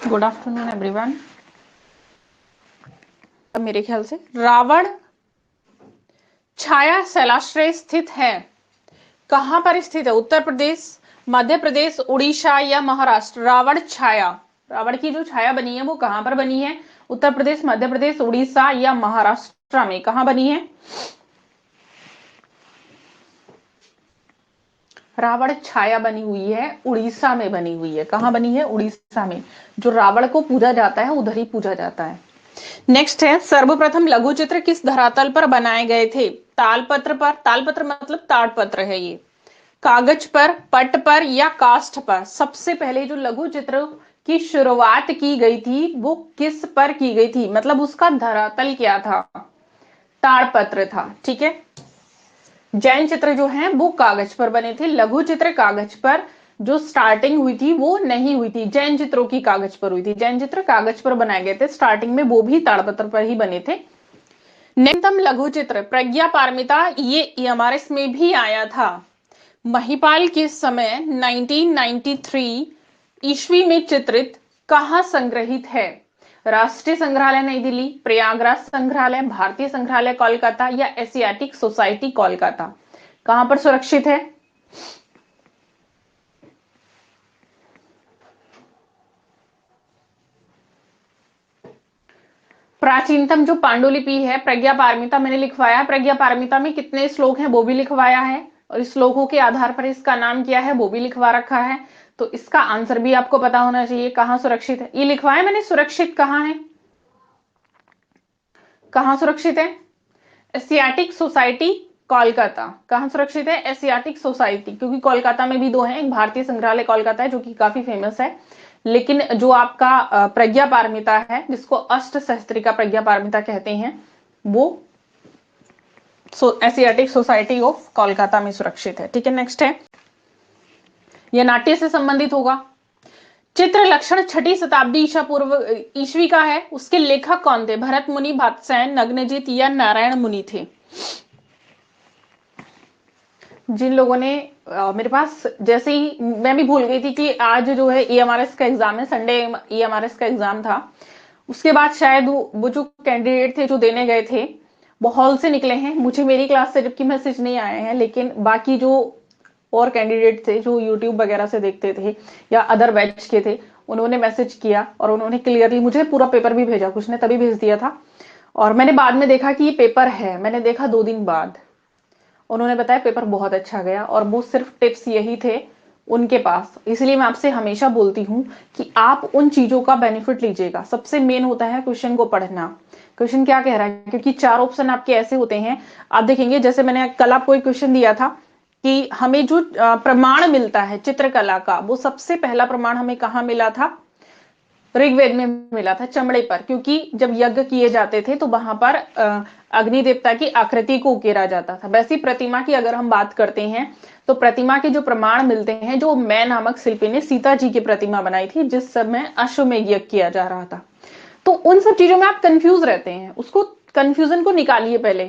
Good afternoon everyone. मेरे ख्याल से रावण छाया शैलाश्रय स्थित है। कहां पर स्थित है? उत्तर प्रदेश, मध्य प्रदेश, उड़ीसा या महाराष्ट्र? रावण छाया, रावण की जो छाया बनी है वो कहां पर बनी है? उत्तर प्रदेश, मध्य प्रदेश, उड़ीसा या महाराष्ट्र में कहां बनी है? रावण छाया बनी हुई है उड़ीसा में बनी हुई है। कहां बनी है? उड़ीसा में। जो रावण को पूजा जाता है उधर ही पूजा जाता है। नेक्स्ट है, सर्वप्रथम लघु चित्र किस धरातल पर बनाए गए थे? तालपत्र पर, तालपत्र मतलब ताड़पत्र है ये, कागज पर, पट पर या काष्ठ पर? सबसे पहले जो लघु चित्र की शुरुआत की गई थी वो किस पर की गई थी, मतलब उसका धरातल क्या था? ताड़पत्र था। ठीक है। जैन चित्र जो है वो कागज पर बने थे, लघु चित्र कागज पर जो स्टार्टिंग हुई थी वो नहीं हुई थी, जैन चित्रों की कागज पर हुई थी। जैन चित्र कागज पर बनाए गए थे स्टार्टिंग में, वो भी ताड़पत्र पर ही बने थे। निम्नतम लघु चित्र प्रज्ञा पारमिता, ये एमआरएस में भी आया था। महिपाल के समय 1993 ईस्वी में चित्रित, कहां संग्रहित है? राष्ट्रीय संग्रहालय नई दिल्ली, प्रयागराज संग्रहालय, भारतीय संग्रहालय कोलकाता या एशियाटिक सोसाइटी कोलकाता? कहां पर सुरक्षित है? प्राचीनतम जो पांडुलिपि है प्रज्ञा पारमिता मैंने लिखवाया। प्रज्ञा पारमिता में कितने श्लोक हैं वो भी लिखवाया है, और इस श्लोकों के आधार पर इसका नाम क्या है वो भी लिखवा रखा है। तो इसका आंसर भी आपको पता होना चाहिए। कहां सुरक्षित है ये लिखवाया मैंने। सुरक्षित कहां है? कहां सुरक्षित है? Asiatic society Kolkata. कहां सुरक्षित है? एशियाटिक सोसाइटी, क्योंकि कोलकाता में भी दो हैं, एक भारतीय संग्रहालय कोलकाता है जो कि काफी फेमस है, लेकिन जो आपका प्रज्ञा पारमिता है जिसको अष्ट सहस्त्रिका प्रज्ञा पारमिता कहते हैं वो एशियाटिक सोसाइटी ऑफ कोलकाता में सुरक्षित है। ठीक है। नेक्स्ट है, यह नाट्य से संबंधित होगा। चित्र लक्षण छठी शताब्दी ईसा पूर्व ईस्वी का है, उसके लेखक कौन थे? भरत मुनि, वात्स्यायन, नग्नजित या नारायण मुनि थे? जिन लोगों ने मेरे पास जैसे ही मैं भी भूल गई थी कि आज जो है ईएमआरएस का एग्जाम है, संडे ईएमआरएस का एग्जाम था, उसके बाद शायद वो जो कैंडिडेट थे जो देने गए थे वो हॉल से निकले हैं, मुझे मेरी क्लास से जबकि मैसेज नहीं आए हैं, लेकिन बाकी जो और कैंडिडेट थे जो यूट्यूब वगैरह से देखते थे या अदर बैच के थे, उन्होंने मैसेज किया और उन्होंने क्लियरली मुझे पूरा पेपर भी भेजा, कुछ ने तभी भेज दिया था। और मैंने बाद में देखा कि ये पेपर है, मैंने देखा 2 दिन बाद, उन्होंने बताया पेपर बहुत अच्छा गया, और वो सिर्फ टिप्स यही थे उनके पास। इसलिए मैं आपसे हमेशा बोलती हूँ कि आप उन चीजों का बेनिफिट लीजिएगा। सबसे मेन होता है क्वेश्चन को पढ़ना, क्वेश्चन क्या कह रहा है, क्योंकि 4 ऑप्शन आपके ऐसे होते हैं, आप देखेंगे जैसे मैंने कल आपको एक क्वेश्चन दिया था कि हमें जो प्रमाण मिलता है चित्रकला का, वो सबसे पहला प्रमाण हमें कहाँ मिला था? ऋग्वेद में मिला था, चमड़े पर, क्योंकि जब यज्ञ किए जाते थे तो वहां पर अग्नि देवता की आकृति को उकेरा जाता था। वैसी प्रतिमा की अगर हम बात करते हैं तो प्रतिमा के जो प्रमाण मिलते हैं, जो मैं नामक शिल्पी ने सीता जी की प्रतिमा बनाई थी जिस समय अश्वमेध यज्ञ किया जा रहा था। तो उन सब चीजों में आप कंफ्यूज रहते हैं, उसको कंफ्यूजन को निकालिए पहले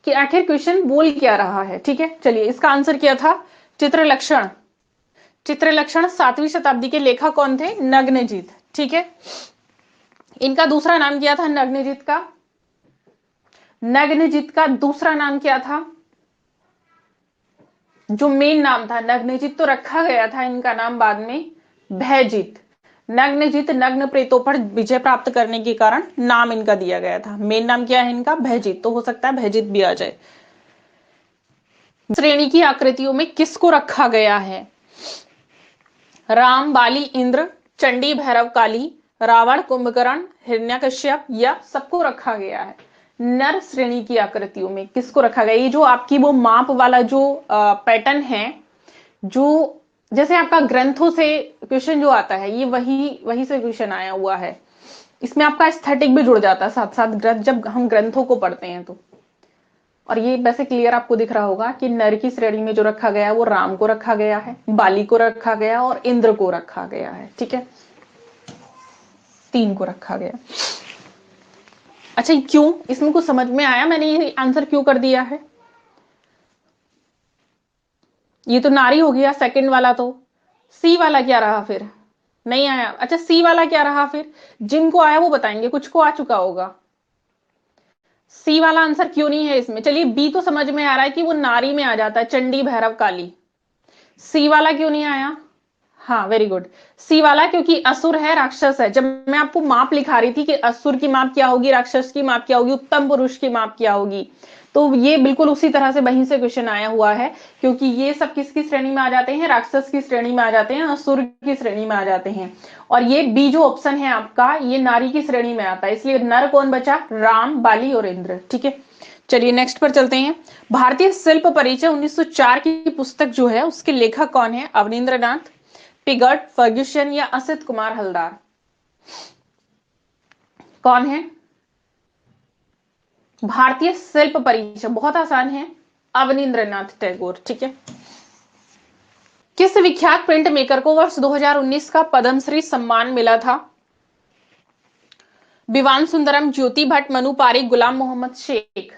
कि आखिर क्वेश्चन बोल क्या रहा है। ठीक है, चलिए इसका आंसर क्या था? चित्रलक्षण। चित्रलक्षण 7वीं शताब्दी के लेखक कौन थे? नग्नजित। ठीक है, इनका दूसरा नाम क्या था? नग्नजित का, नग्नजित का दूसरा नाम क्या था? जो मेन नाम था, नग्नजित तो रखा गया था इनका नाम बाद में भयजित। नग्नजित, नग्न प्रेतों पर विजय प्राप्त करने के कारण नाम इनका दिया गया था। मेन नाम क्या है इनका? भयजित, तो हो सकता है भयजित भी आ जाए। श्रेणी की आकृतियों में किसको रखा गया है? राम, बाली, इंद्र, चंडी, भैरव, काली, रावण, कुंभकर्ण, हिरण्यकश्यप या सबको रखा गया है? नर श्रेणी की आकृतियों में किसको रखा गया? ये जो आपकी वो माप वाला जो पैटर्न है, जो जैसे आपका ग्रंथों से क्वेश्चन जो आता है, ये वही वही से क्वेश्चन आया हुआ है। इसमें आपका एस्थेटिक भी जुड़ जाता है साथ साथ जब हम ग्रंथों को पढ़ते हैं तो। और ये वैसे क्लियर आपको दिख रहा होगा कि नर की श्रेणी में जो रखा गया है वो राम को रखा गया है, बाली को रखा गया और इंद्र को रखा गया है। ठीक है, 3 को रखा गया। अच्छा, क्यों? इसमें कुछ समझ में आया मैंने ये आंसर क्यों कर दिया है? ये तो नारी हो गया सेकंड वाला, तो सी वाला क्या रहा फिर? नहीं आया। अच्छा, सी वाला क्या रहा फिर? जिनको आया वो बताएंगे, कुछ को आ चुका होगा। सी वाला आंसर क्यों नहीं है इसमें? चलिए, बी तो समझ में आ रहा है कि वो नारी में आ जाता है, चंडी भैरव काली। सी वाला क्यों नहीं आया? हाँ, वेरी गुड। सी वाला क्योंकि असुर है, राक्षस है। जब मैं आपको माप लिखा रही थी कि असुर की माप क्या होगी, राक्षस की माप क्या होगी, उत्तम पुरुष की माप क्या होगी, तो ये बिल्कुल उसी तरह से वहीं से क्वेश्चन आया हुआ है, क्योंकि ये सब किसकी श्रेणी में आ जाते हैं? राक्षस की श्रेणी में आ जाते हैं, असुर की श्रेणी में आ जाते हैं। और ये बी जो ऑप्शन है आपका, ये नारी की श्रेणी में आता है, इसलिए नर कौन बचा? राम, बाली और इंद्र। ठीक है, चलिए नेक्स्ट पर चलते हैं। भारतीय शिल्प परिचय 1904 की पुस्तक जो है, उसके लेखक कौन है? अवनींद्रनाथ, पिगट, फर्ग्यूसन या असित कुमार हलदार? कौन है? भारतीय शिल्प परिचय, बहुत आसान है, अवनींद्रनाथ टैगोर। ठीक है। किस विख्यात प्रिंट मेकर को वर्ष 2019 का पद्मश्री सम्मान मिला था? विवान सुंदरम, ज्योति भट्ट, मनु पारिक, गुलाम मोहम्मद शेख।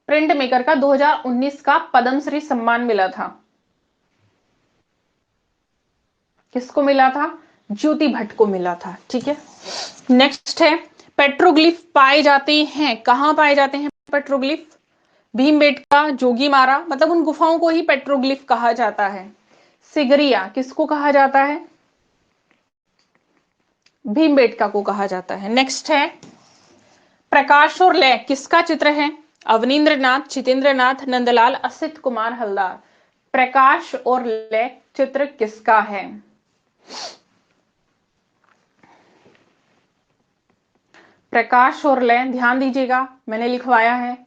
प्रिंट मेकर का 2019 का पद्मश्री सम्मान मिला था, किसको मिला था? ज्योति भट्ट को मिला था। ठीक है। नेक्स्ट है, पेट्रोग्लिफ पाए जाते हैं, कहां पाए जाते हैं पेट्रोग्लिफ? भीमबेटका, जोगीमारा, मतलब उन गुफाओं को ही पेट्रोग्लिफ कहा जाता है। सिगरिया किसको कहा जाता है? भीमबेटका को कहा जाता है। नेक्स्ट है, प्रकाश और लय किसका चित्र है? अवनींद्रनाथ, जितेंद्रनाथ, नंदलाल, असित कुमार हलदार। प्रकाश और लय चित्र किसका है? प्रकाश और लय, ध्यान दीजिएगा, मैंने लिखवाया है।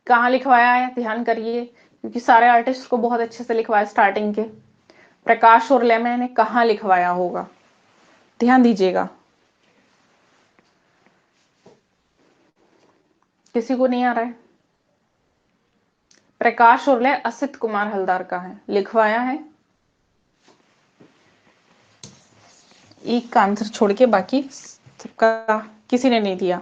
कहां लिखवाया है? ध्यान करिए, क्योंकि सारे आर्टिस्ट को बहुत अच्छे से लिखवाया स्टार्टिंग के। प्रकाश और लय मैंने कहां लिखवाया होगा? ध्यान दीजिएगा। किसी को नहीं आ रहा है? प्रकाश और लय असित कुमार हलदार का है, लिखवाया है। एक का आंसर छोड़ के बाकी सबका किसी ने नहीं दिया।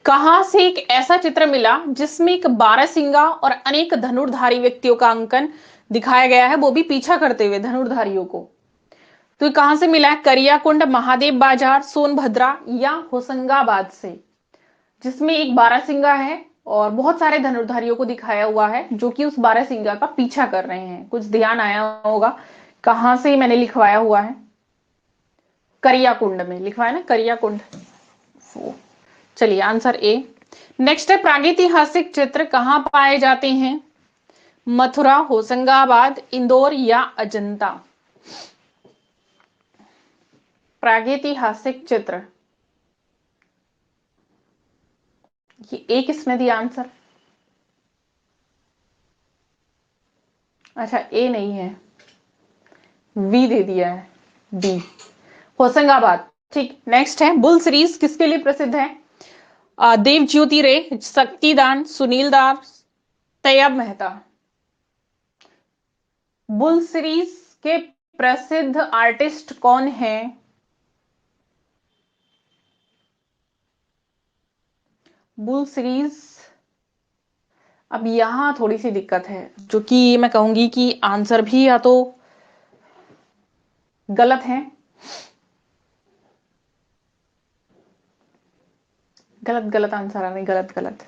कहां से एक ऐसा चित्र मिला जिसमें एक बारहसिंगा और अनेक धनुर्धारी व्यक्तियों का अंकन दिखाया गया है, वो भी पीछा करते हुए धनुर्धारियों को? तो कहां से मिला है? करियाकुंड, महादेव बाजार, सोनभद्रा या होशंगाबाद से? जिसमें एक बारहसिंगा है और बहुत सारे धनुर्धारियों को दिखाया हुआ है जो कि उस बारहसिंगा का पीछा कर रहे हैं। कुछ ध्यान आया होगा कहां से मैंने लिखवाया हुआ है? करियाकुंड में लिखवाया ना, करियाकुंड। चलिए, आंसर ए। नेक्स्ट है, प्रागैतिहासिक चित्र कहां पाए जाते हैं? मथुरा, होशंगाबाद, इंदौर या अजंता? प्रागैतिहासिक चित्र, ये ए किसने दिया आंसर? अच्छा, ए नहीं है, वी दे दिया है, बी, होशंगाबाद। ठीक। नेक्स्ट है, बुल सीरीज किसके लिए प्रसिद्ध है? देव ज्योति रे, शक्तिदान, सुनील दास, तैयब मेहता। बुल सीरीज के प्रसिद्ध आर्टिस्ट कौन है? बुल सीरीज, अब यहां थोड़ी सी दिक्कत है, जो कि मैं कहूंगी कि आंसर भी या तो गलत है, गलत गलत आंसर आ रहे, गलत गलत।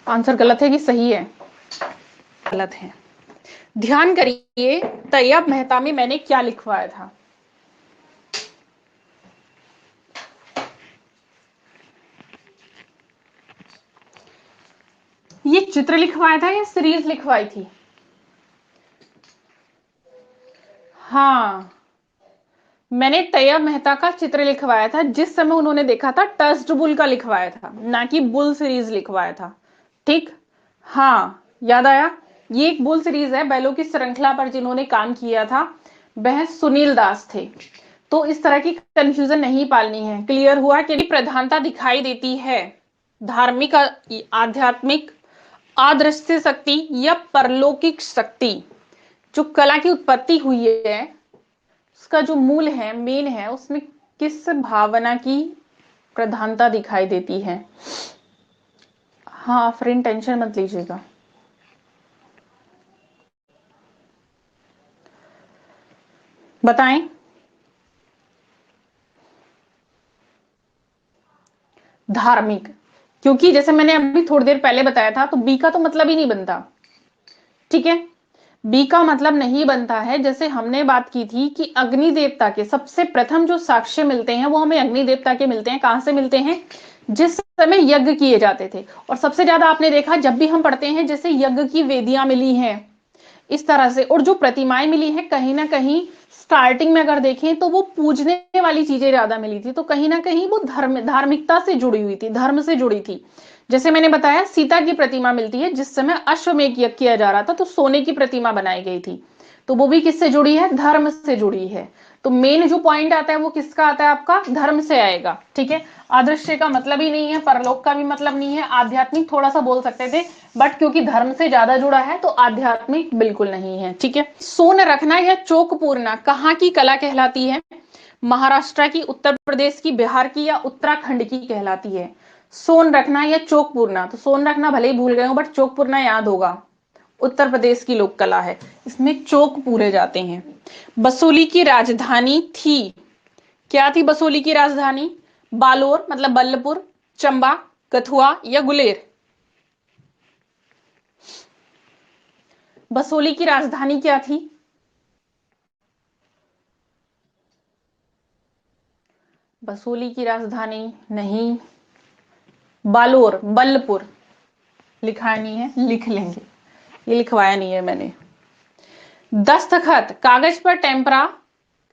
आंसर गलत है कि सही है? गलत है। ध्यान करिए, तैयब मेहता में मैंने क्या लिखवाया था? ये चित्र लिखवाया था या सीरीज लिखवाई थी? हाँ, मैंने तैयब मेहता का चित्र लिखवाया था, जिस समय उन्होंने देखा था टस्ड बुल का लिखवाया था, ना कि बुल सीरीज लिखवाया था। ठीक। हाँ, याद आया। ये एक बुल सीरीज है, बैलों की श्रृंखला पर जिन्होंने काम किया था वह सुनील दास थे। तो इस तरह की कंफ्यूजन नहीं पालनी है। क्लियर हुआ कि प्रधानता दिखाई देती है धार्मिक, आध्यात्मिक, अदृश्य शक्ति या परलौकिक शक्ति? जो कला की उत्पत्ति हुई है, उसका जो मूल है, मेन है, उसमें किस भावना की प्रधानता दिखाई देती है? हाँ आफरीन, टेंशन मत लीजिएगा। बताएं। धार्मिक, क्योंकि जैसे मैंने अभी थोड़ी देर पहले बताया था, तो बी का तो मतलब ही नहीं बनता। ठीक है, बी का मतलब नहीं बनता है। जैसे हमने बात की थी कि अग्नि देवता के सबसे प्रथम जो साक्ष्य मिलते हैं वो हमें अग्नि देवता के मिलते हैं। कहां से मिलते हैं? जिस समय यज्ञ किए जाते थे। और सबसे ज्यादा आपने देखा जब भी हम पढ़ते हैं जैसे यज्ञ की वेदियां मिली हैं इस तरह से, और जो प्रतिमाएं मिली हैं कहीं ना कहीं स्टार्टिंग में अगर देखें तो वो पूजने वाली चीजें ज्यादा मिली थी, तो कहीं ना कहीं वो धार्मिकता से जुड़ी हुई थी, धर्म से जुड़ी थी। जैसे मैंने बताया सीता की प्रतिमा मिलती है जिस समय अश्वमेध यज्ञ किया जा रहा था, तो सोने की प्रतिमा बनाई गई थी, तो वो भी किससे जुड़ी है? धर्म से जुड़ी है। तो मेन जो पॉइंट आता है वो किसका आता है? आपका धर्म से आएगा। ठीक है, अदृश्य का मतलब ही नहीं है, परलोक का भी मतलब नहीं है, आध्यात्मिक थोड़ा सा बोल सकते थे, बट क्योंकि धर्म से ज्यादा जुड़ा है तो आध्यात्मिक बिल्कुल नहीं है। ठीक है, सोन रखना या चोक पूरना कहाँ की कला कहलाती है? महाराष्ट्र की, उत्तर प्रदेश की, बिहार की या उत्तराखंड की कहलाती है? सोन रखना या चोक पूरना, तो सोन रखना भले ही भूल गए हो बट चोक पूरना याद होगा, उत्तर प्रदेश की लोक कला है, इसमें चोक पूरे जाते हैं। बसोली की राजधानी थी, क्या थी बसोली की राजधानी? बालोर मतलब बल्लपुर, चंबा, कथुआ या गुलेर? बसोली की राजधानी क्या थी? बसोली की राजधानी नहीं, बालोर, बल्लपुर। लिखा नहीं है, लिख लेंगे, ये लिखवाया नहीं है मैंने। दस्तखत कागज पर टेम्परा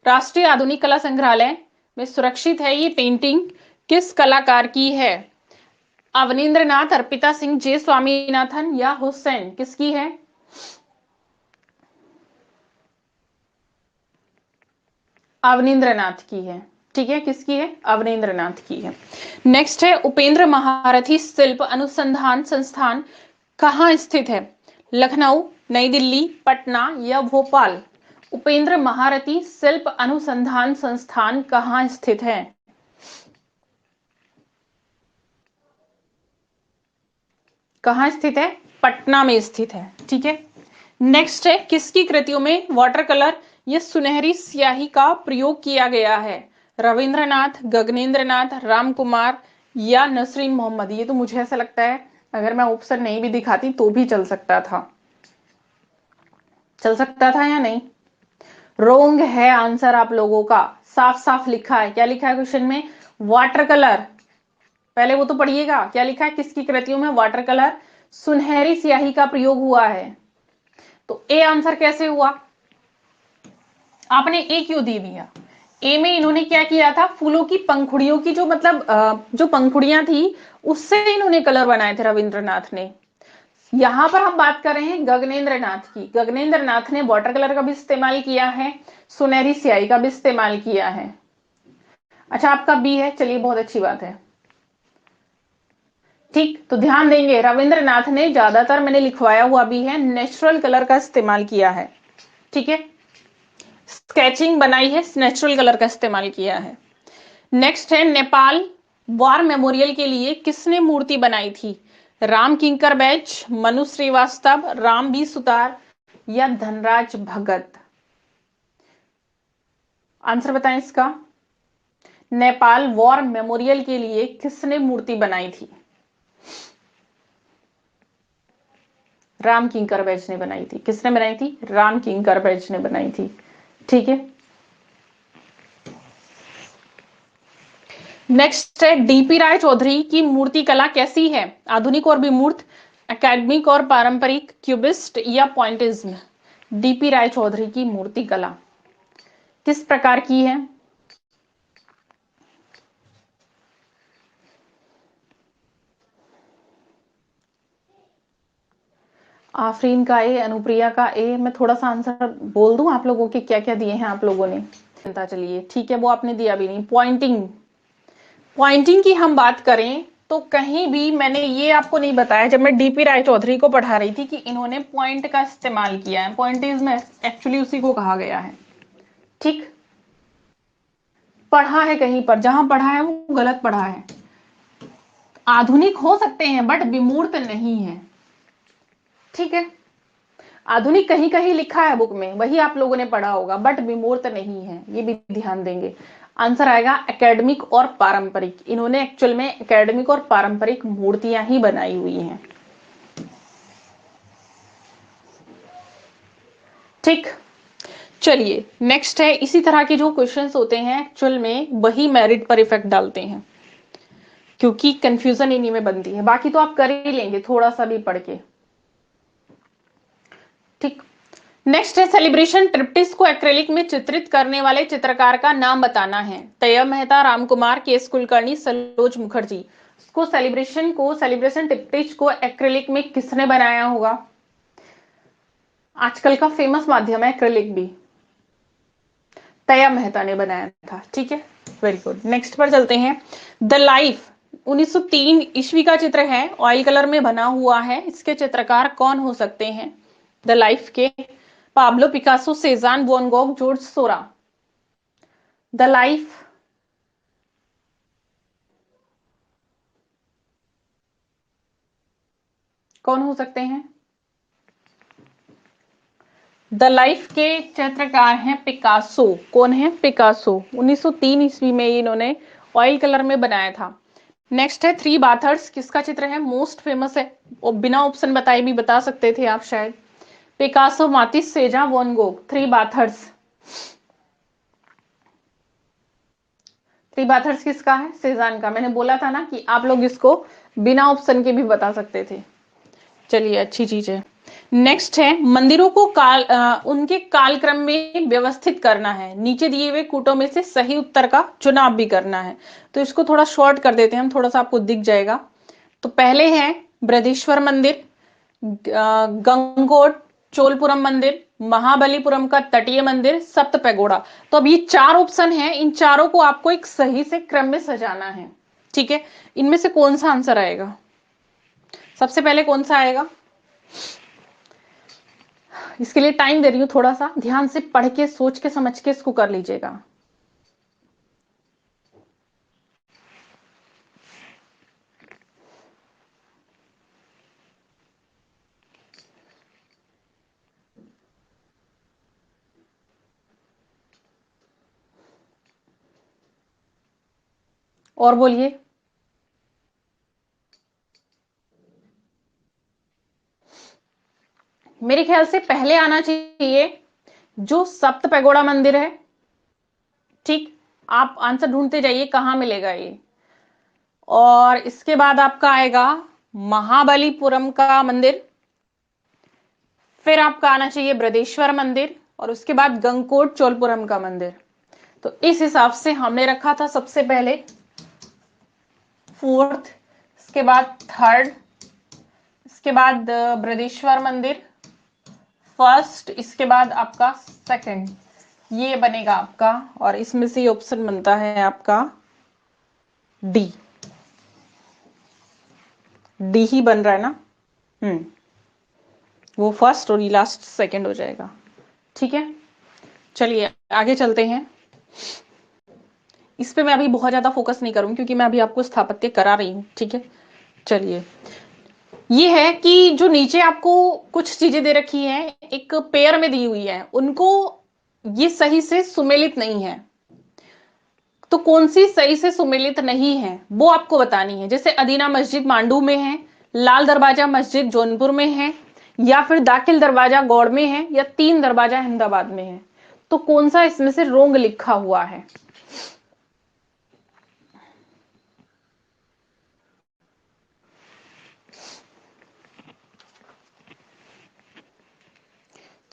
राष्ट्रीय आधुनिक कला संग्रहालय में सुरक्षित है। ये पेंटिंग किस कलाकार की है? अवनींद्र नाथ, अर्पिता सिंह, जे स्वामीनाथन या हुसैन, किसकी है? अवनींद्र नाथ की है। ठीक है, किसकी है? अवनींद्र नाथ की है। नेक्स्ट है उपेंद्र महारथी शिल्प अनुसंधान संस्थान कहाँ स्थित है? लखनऊ, नई दिल्ली, पटना या भोपाल? उपेंद्र महारथी शिल्प अनुसंधान संस्थान कहाँ स्थित है? कहाँ स्थित है? पटना में स्थित है। ठीक है, नेक्स्ट है किसकी कृतियों में वाटर कलर या सुनहरी स्याही का प्रयोग किया गया है? रविंद्रनाथ, गगनेंद्र नाथ, राम कुमार या नसरीन मोहम्मद? ये तो मुझे ऐसा लगता है अगर मैं ऑप्शन नहीं भी दिखाती तो भी चल सकता था, चल सकता था या नहीं? रोंग है आंसर आप लोगों का, साफ साफ लिखा है। क्या लिखा है क्वेश्चन में? Water colour. पहले वो तो पढ़िएगा क्या लिखा है, किसकी कृतियों में वाटर कलर सुनहरी स्याही का प्रयोग हुआ है? तो ए आंसर कैसे हुआ? आपने ए क्यों दे दिया? ए में इन्होंने क्या किया था, फूलों की पंखुड़ियों की जो मतलब जो पंखुड़ियां थी उससे इन्होंने कलर बनाए थे रविंद्रनाथ ने। यहां पर हम बात कर रहे हैं गगनेंद्र नाथ की। गगनेंद्र नाथ ने वाटर कलर का भी इस्तेमाल किया है, सुनहरी स्याही का भी इस्तेमाल किया है। अच्छा आपका बी है, चलिए बहुत अच्छी बात है। ठीक, तो ध्यान देंगे रविंद्रनाथ ने ज्यादातर मैंने लिखवाया हुआ भी है नेचुरल कलर का इस्तेमाल किया है। ठीक है, स्केचिंग बनाई है, नेचुरल कलर का इस्तेमाल किया है। नेक्स्ट है नेपाल वॉर मेमोरियल के लिए किसने मूर्ति बनाई थी? राम किंकर बैच, मनु श्रीवास्तव, राम बी सुतार या धनराज भगत? आंसर बताएं इसका। नेपाल वॉर मेमोरियल के लिए किसने मूर्ति बनाई थी? राम किंकर बैच ने बनाई थी। किसने बनाई थी? राम किंकर बैच ने बनाई थी। ठीक है, नेक्स्ट है डीपी राय चौधरी की मूर्ति कला कैसी है? आधुनिक और विमूर्त, एकेडमिक और पारंपरिक, क्यूबिस्ट या पॉइंटिज्म? डीपी राय चौधरी की मूर्ति कला किस प्रकार की है? आफरीन का ए, अनुप्रिया का ए। मैं थोड़ा सा आंसर बोल दूं आप लोगों के क्या क्या दिए हैं आप लोगों ने? चिंता, चलिए ठीक है, वो आपने दिया भी नहीं। पॉइंटिंग, पॉइंटिंग की हम बात करें तो कहीं भी मैंने ये आपको नहीं बताया जब मैं डीपी राय चौधरी को पढ़ा रही थी कि इन्होंने पॉइंट का इस्तेमाल किया है। पॉइंटिज्म एक्चुअली उसी को कहा गया है। ठीक, पढ़ा है कहीं पर, जहां पढ़ा है वो गलत पढ़ा है। आधुनिक हो सकते हैं बट विमूर्त नहीं है। ठीक है, आधुनिक कहीं कहीं लिखा है बुक में, वही आप लोगों ने पढ़ा होगा, बट विमूर्त नहीं है, ये भी ध्यान देंगे। आंसर आएगा एकेडमिक और पारंपरिक। इन्होंने एक्चुअल में एकेडमिक और पारंपरिक मूर्तियां ही बनाई हुई हैं। ठीक, चलिए नेक्स्ट है, इसी तरह के जो क्वेश्चंस होते हैं एक्चुअल में वही मेरिट पर इफेक्ट डालते हैं, क्योंकि कंफ्यूजन इन्हीं में बनती है, बाकी तो आप कर ही लेंगे थोड़ा सा भी पढ़ के। ठीक, नेक्स्ट है सेलिब्रेशन ट्रिप्टिस को एक्रेलिक में चित्रित करने वाले चित्रकार का नाम बताना है। तैयब मेहता, राम कुमार, केएस कुलकर्णी, सरोज मुखर्जी। इसको सेलिब्रेशन ट्रिप्टिस को एक्रेलिक में किसने बनाया होगा? आजकल का फेमस माध्यम है एक्रेलिक भी, तैयब मेहता ने बनाया था। ठीक है, वेरी गुड। नेक्स्ट पर चलते हैं। द लाइफ 1903 ईस्वी का चित्र है, ऑयल कलर में बना हुआ है। इसके चित्रकार कौन हो सकते हैं? द लाइफ के Pablo Picasso, Cezanne, Van Gogh, Georges Seurat. The life कौन हो सकते हैं? द लाइफ के चित्रकार हैं पिकासो। कौन है? पिकासो। 1903 ईस्वी में इन्होंने ऑयल कलर में बनाया था। नेक्स्ट है थ्री बाथर्स, किसका चित्र है? मोस्ट फेमस है, और बिना ऑप्शन बताए भी बता सकते थे आप शायद। पिकासो, मातिस, सेजा, वैन गोग। थ्री बाथर्स, थ्री बाथर्स किसका है? सेजान का। मैंने बोला था ना कि आप लोग इसको बिना ऑप्शन के भी बता सकते थे। चलिए, अच्छी चीज है। नेक्स्ट है मंदिरों को उनके कालक्रम में व्यवस्थित करना है। नीचे दिए हुए कूटों में से सही उत्तर का चुनाव भी करना है। तो इसको थोड़ा शॉर्ट कर देते हैं हम, थोड़ा सा आपको दिख जाएगा। तो पहले है बृहदीश्वर मंदिर, गंगकोट चोलपुरम मंदिर, महाबलीपुरम का तटीय मंदिर, सप्त पैगोड़ा। तो अब ये चार ऑप्शन हैं, इन चारों को आपको एक सही से क्रम में सजाना है। ठीक है, इनमें से कौन सा आंसर आएगा? सबसे पहले कौन सा आएगा? इसके लिए टाइम दे रही हूं, थोड़ा सा ध्यान से पढ़ के सोच के समझ के इसको कर लीजिएगा। और बोलिए। मेरे ख्याल से पहले आना चाहिए जो सप्त पैगोड़ा मंदिर है। ठीक, आप आंसर ढूंढते जाइए कहां मिलेगा ये। और इसके बाद आपका आएगा महाबलीपुरम का मंदिर, फिर आपका आना चाहिए बृहदेश्वर मंदिर, और उसके बाद गंगकोट चोलपुरम का मंदिर। तो इस हिसाब से हमने रखा था सबसे पहले फोर्थ, इसके बाद थर्ड, इसके बाद बृहदेश्वर मंदिर फर्स्ट, इसके बाद आपका सेकंड, ये बनेगा आपका। और इसमें से ऑप्शन बनता है आपका डी। डी ही बन रहा है ना? वो फर्स्ट और ये लास्ट सेकंड हो जाएगा। ठीक है, चलिए आगे चलते हैं। इस पे मैं अभी बहुत ज्यादा फोकस नहीं करूंगी क्योंकि मैं अभी आपको स्थापत्य करा रही हूं। ठीक है, चलिए। ये है कि जो नीचे आपको कुछ चीजें दे रखी हैं, एक पेयर में दी हुई है, उनको ये सही से सुमेलित नहीं है। तो कौन सी सही से सुमेलित नहीं है वो आपको बतानी है। जैसे अदीना मस्जिद मांडू में है, लाल दरवाजा मस्जिद जौनपुर में है, या फिर दाखिल दरवाजा गौड़ में है, या तीन दरवाजा अहमदाबाद में है। तो कौन सा इसमें से रोंग लिखा हुआ है?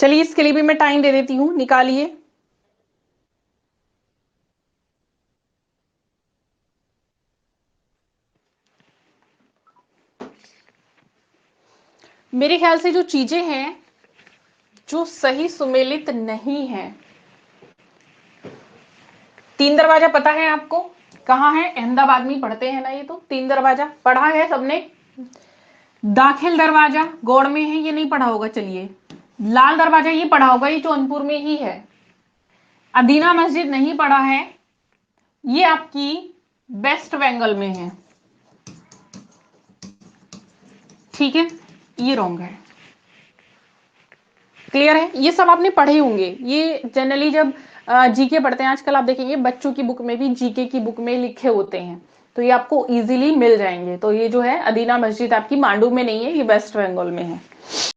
चलिए, इसके लिए भी मैं टाइम दे देती हूं, निकालिए। मेरे ख्याल से जो चीजें हैं जो सही सुमेलित नहीं है, तीन दरवाजा पता है आपको कहां है? अहमदाबाद में पढ़ते हैं ना, ये तो तीन दरवाजा पढ़ा है सबने। दाखिल दरवाजा गौड़ में है, ये नहीं पढ़ा होगा। चलिए, लाल दरवाजा ये पढ़ा होगा, ये जौनपुर में ही है। अदीना मस्जिद नहीं पढ़ा है, ये आपकी वेस्ट बंगाल में है। ठीक है, ये रॉन्ग है। क्लियर है? ये सब आपने पढ़े होंगे, ये जनरली जब जीके पढ़ते हैं आजकल आप देखेंगे बच्चों की बुक में भी जीके की बुक में लिखे होते हैं, तो ये आपको इजीली मिल जाएंगे। तो ये जो है अदीना मस्जिद आपकी मांडू में नहीं है, ये वेस्ट बंगाल में है।